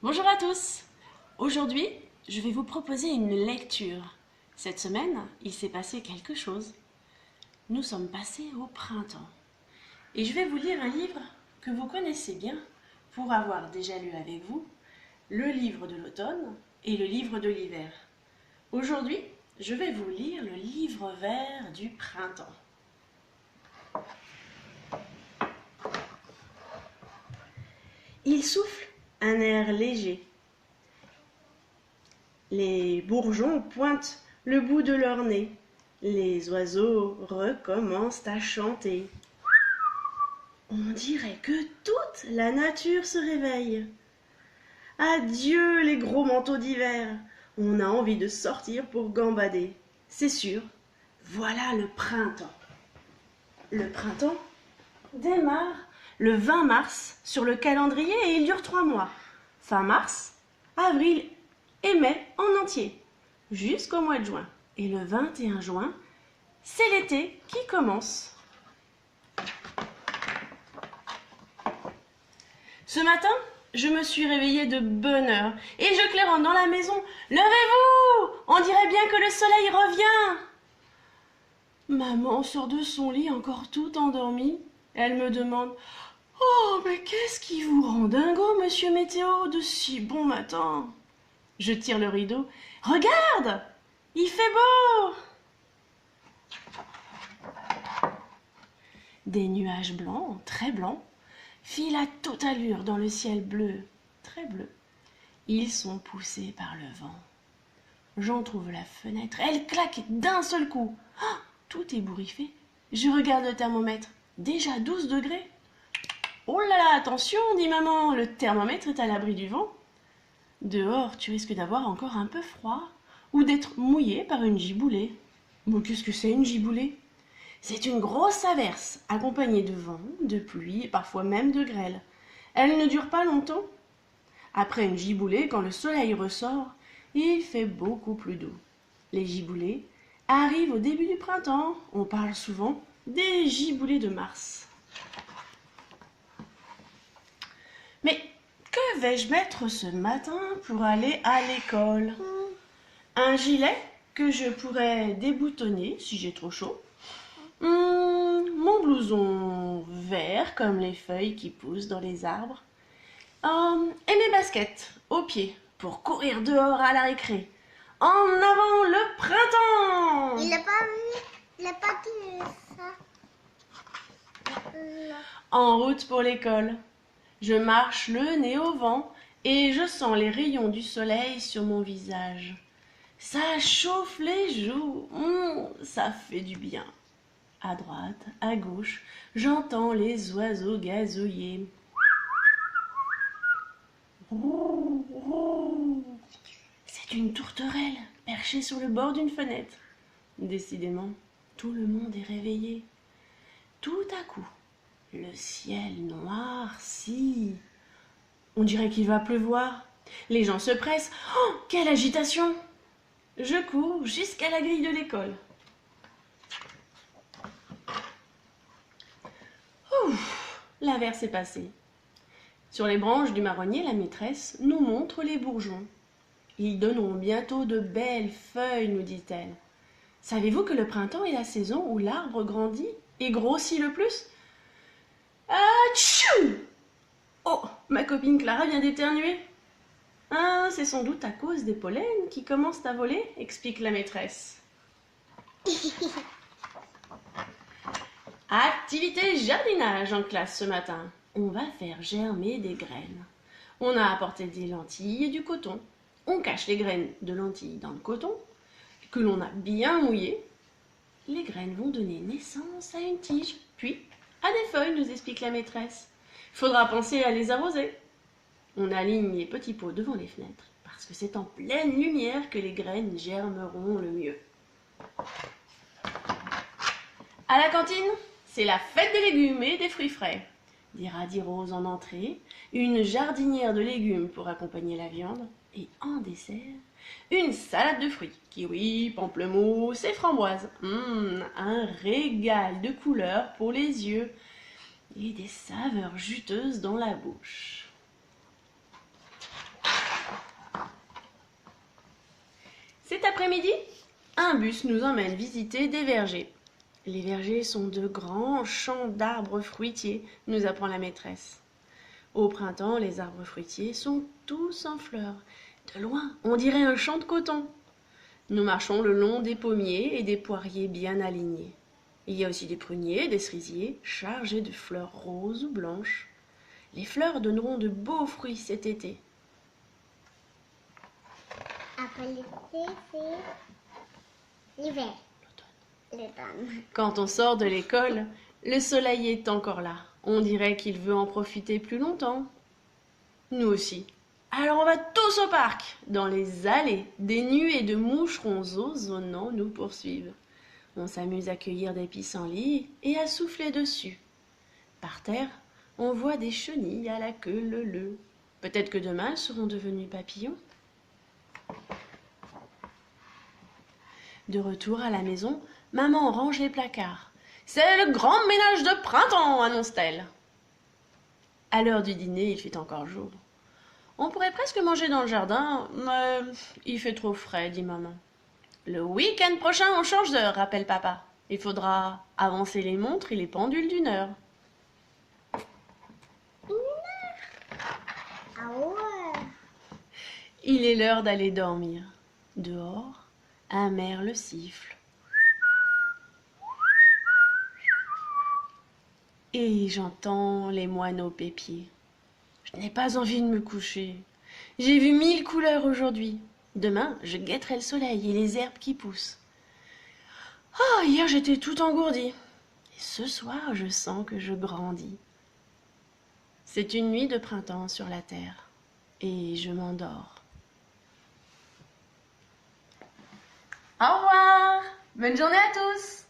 Bonjour à tous. Aujourd'hui, je vais vous proposer une lecture. Cette semaine, il s'est passé quelque chose. Nous sommes passés au printemps. Et je vais vous lire un livre que vous connaissez bien pour avoir déjà lu avec vous le livre de l'automne et le livre de l'hiver. Aujourd'hui, je vais vous lire le livre vert du printemps. Il souffle un air léger. Les bourgeons pointent le bout de leur nez. Les oiseaux recommencent à chanter. On dirait que toute la nature se réveille. Adieu les gros manteaux d'hiver. On a envie de sortir pour gambader. C'est sûr, voilà le printemps. Le printemps démarre le 20 mars sur le calendrier et il dure 3 mois. Fin mars, avril et mai en entier, jusqu'au mois de juin. Et le 21 juin, c'est l'été qui commence. Ce matin, je me suis réveillée de bonne heure et je claironne dans la maison. Levez-vous! On dirait bien que le soleil revient! Maman sort de son lit encore tout endormie. Elle me demande: Oh, mais qu'est-ce qui vous rend dingo, monsieur Météo, de si bon matin? Je tire le rideau. Regarde! Il fait beau! Des nuages blancs, très blancs, filent à toute allure dans le ciel bleu, très bleu. Ils sont poussés par le vent. J'entrouvre la fenêtre. Elle claque d'un seul coup. Oh, tout ébouriffé. Je regarde le thermomètre. Déjà 12 degrés. Oh là là, attention, dit maman, le thermomètre est à l'abri du vent. Dehors, tu risques d'avoir encore un peu froid ou d'être mouillé par une giboulée. Mais qu'est-ce que c'est une giboulée? C'est une grosse averse accompagnée de vent, de pluie et parfois même de grêle. Elle ne dure pas longtemps. Après une giboulée, quand le soleil ressort, il fait beaucoup plus doux. Les giboulées arrivent au début du printemps. On parle souvent des giboulées de mars. Mais que vais-je mettre ce matin pour aller à l'école? Un gilet que je pourrais déboutonner si j'ai trop chaud. Mon blouson vert comme les feuilles qui poussent dans les arbres. Et mes baskets aux pieds pour courir dehors à la récré. En avant le printemps! Il n'a pas dit ça. En route pour l'école. Je marche le nez au vent et je sens les rayons du soleil sur mon visage. Ça chauffe les joues, ça fait du bien. À droite, à gauche, j'entends les oiseaux gazouiller. C'est une tourterelle perchée sur le bord d'une fenêtre. Décidément, tout le monde est réveillé. Tout à coup, le ciel noircit. On dirait qu'il va pleuvoir. Les gens se pressent. Oh, quelle agitation! Je cours jusqu'à la grille de l'école. Ouf, l'averse est passée. Sur les branches du marronnier, la maîtresse nous montre les bourgeons. Ils donneront bientôt de belles feuilles, nous dit-elle. Savez-vous que le printemps est la saison où l'arbre grandit et grossit le plus? Atchou! Oh, ma copine Clara vient d'éternuer. Ah, c'est sans doute à cause des pollens qui commencent à voler, explique la maîtresse. Activité jardinage en classe ce matin. On va faire germer des graines. On a apporté des lentilles et du coton. On cache les graines de lentilles dans le coton, que l'on a bien mouillé. Les graines vont donner naissance à une tige, puis à des feuilles, nous explique la maîtresse. Il faudra penser à les arroser. On aligne les petits pots devant les fenêtres, parce que c'est en pleine lumière que les graines germeront le mieux. À la cantine, c'est la fête des légumes et des fruits frais. Des radis roses en entrée, une jardinière de légumes pour accompagner la viande, et en dessert, une salade de fruits, kiwi, pamplemousse et framboises. Un régal de couleurs pour les yeux et des saveurs juteuses dans la bouche. Cet après-midi, un bus nous emmène visiter des vergers. Les vergers sont de grands champs d'arbres fruitiers, nous apprend la maîtresse. Au printemps, les arbres fruitiers sont tous en fleurs. De loin, on dirait un champ de coton. Nous marchons le long des pommiers et des poiriers bien alignés. Il y a aussi des pruniers, des cerisiers, chargés de fleurs roses ou blanches. Les fleurs donneront de beaux fruits cet été. Après l'été, c'est l'hiver. L'automne. Quand on sort de l'école, le soleil est encore là. On dirait qu'il veut en profiter plus longtemps. Nous aussi. Alors on va tous au parc. Dans les allées, des nuées de moucherons ozonnants nous poursuivent. On s'amuse à cueillir des pissenlits et à souffler dessus. Par terre, on voit des chenilles à la queue leu-leu. Peut-être que demain elles seront devenues papillons. De retour à la maison, maman range les placards. C'est le grand ménage de printemps, annonce-t-elle. À l'heure du dîner, il fait encore jour. On pourrait presque manger dans le jardin, mais il fait trop frais, dit maman. Le week-end prochain, on change d'heure, rappelle papa. Il faudra avancer les montres et les pendules d'une heure. Ah ouais. Il est l'heure d'aller dormir. Dehors, un merle siffle. Et j'entends les moineaux pépier. Je n'ai pas envie de me coucher. J'ai vu 1000 couleurs aujourd'hui. Demain, je guetterai le soleil et les herbes qui poussent. Oh, hier j'étais tout engourdie. Et ce soir, je sens que je grandis. C'est une nuit de printemps sur la terre. Et je m'endors. Au revoir! Bonne journée à tous!